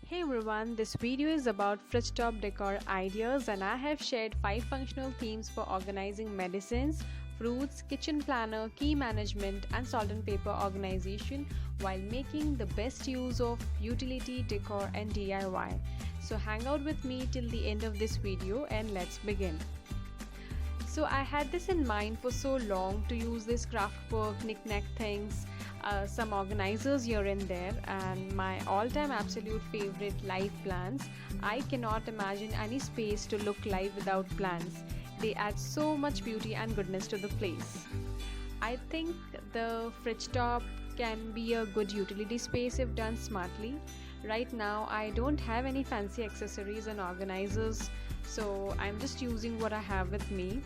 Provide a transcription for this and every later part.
Hey everyone, this video is about fridge top decor ideas and I have shared 5 functional themes for organizing medicines, fruits, kitchen planner, key management and salt and paper organization while making the best use of utility, decor and DIY. So hang out with me till the end of this video and let's begin. So I had this in mind for so long to use this craft work, knick-knack things, some organizers here and there, and my all-time absolute favorite, live plants. I cannot imagine any space to look live without plants. They add so much beauty and goodness to the place. I think the fridge top can be a good utility space if done smartly. Right now I don't have any fancy accessories and organizers, so I'm just using what I have with me.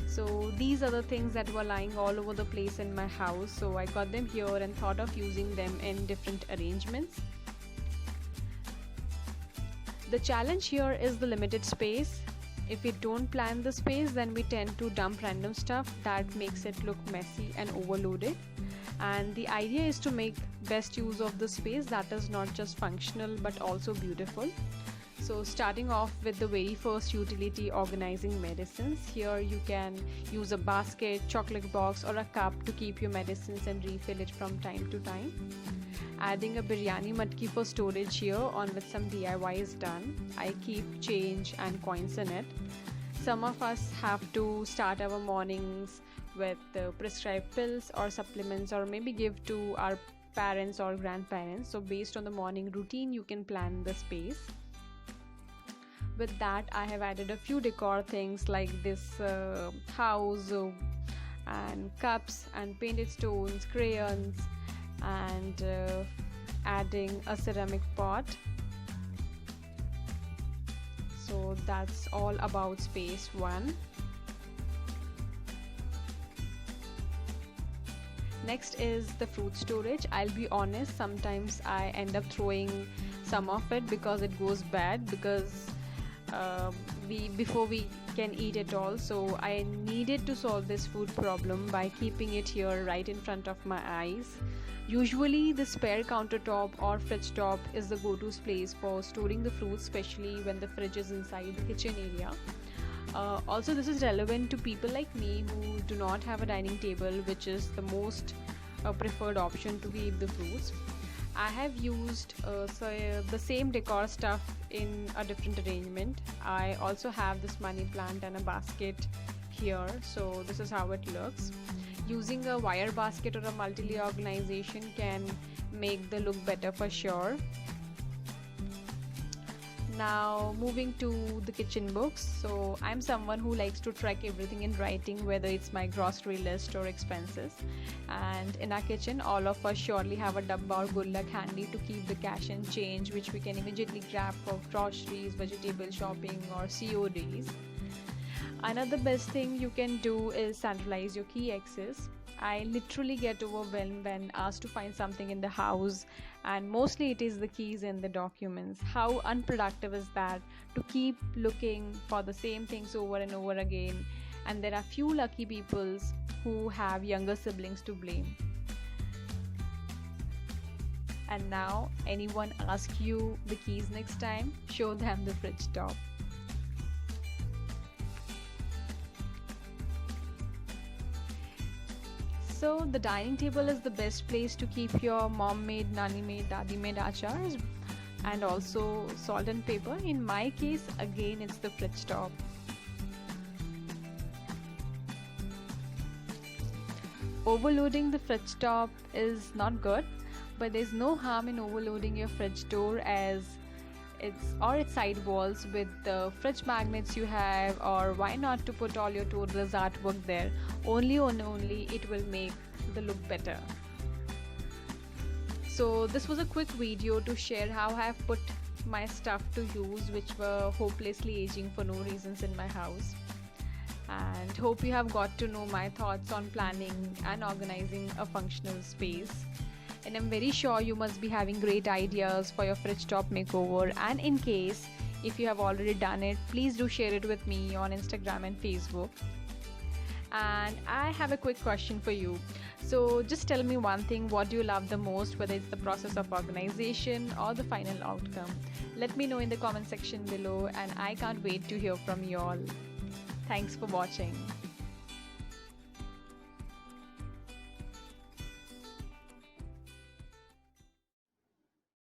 So these are the things that were lying all over the place in my house, so I got them here and thought of using them in different arrangements. The challenge here is the limited space. If we don't plan the space, then we tend to dump random stuff that makes it look messy and overloaded. And the idea is to make best use of the space that is not just functional but also beautiful. So starting off with the very first utility, organizing medicines. Here you can use a basket, chocolate box or a cup to keep your medicines and refill it from time to time. Adding a biryani matki for storage here on which some DIY is done. I keep change and coins in it. Some of us have to start our mornings with prescribed pills or supplements, or maybe give to our parents or grandparents. So based on the morning routine you can plan the space. With that, I have added a few decor things like this house and cups and painted stones, crayons, and adding a ceramic pot. So that's all about space one. Next is the fruit storage. I'll be honest, sometimes I end up throwing some of it because it goes bad, because before we can eat it all. So I needed to solve this food problem by keeping it here right in front of my eyes. Usually the spare countertop or fridge top is the go-to place for storing the fruits, especially when the fridge is inside the kitchen area. Also, this is relevant to people like me who do not have a dining table, which is the most preferred option to keep the fruits. I have used the same decor stuff in a different arrangement. I also have this money plant and a basket here, so this is how it looks. Using a wire basket or a multi-layer organization can make the look better for sure. Now moving to the kitchen books. So I'm someone who likes to track everything in writing, whether it's my grocery list or expenses. And in our kitchen, all of us surely have a dabba or good luck handy to keep the cash and change, which we can immediately grab for groceries, vegetable shopping or CODs. Another best thing you can do is centralize your key access. I literally get overwhelmed when asked to find something in the house, and mostly it is the keys and the documents. How unproductive is that, to keep looking for the same things over and over again? And there are few lucky peoples who have younger siblings to blame. And now, anyone ask you the keys next time, show them the fridge top. So the dining table is the best place to keep your mom made, nani made, dadi made achars and also salt and pepper. In my case, again, it's the fridge top. Overloading the fridge top is not good, but there's no harm in overloading your fridge door as its side walls with the fridge magnets you have, or why not to put all your toddlers artwork there. Only it will make the look better. So this was a quick video to share how I have put my stuff to use which were hopelessly aging for no reasons in my house, and hope you have got to know my thoughts on planning and organizing a functional space. And I'm very sure you must be having great ideas for your fridge top makeover, and in case if you have already done it, please do share it with me on Instagram and Facebook. And I have a quick question for you. So just tell me one thing, what do you love the most, whether it's the process of organization or the final outcome? Let me know in the comment section below, and I can't wait to hear from you all. Thanks for watching.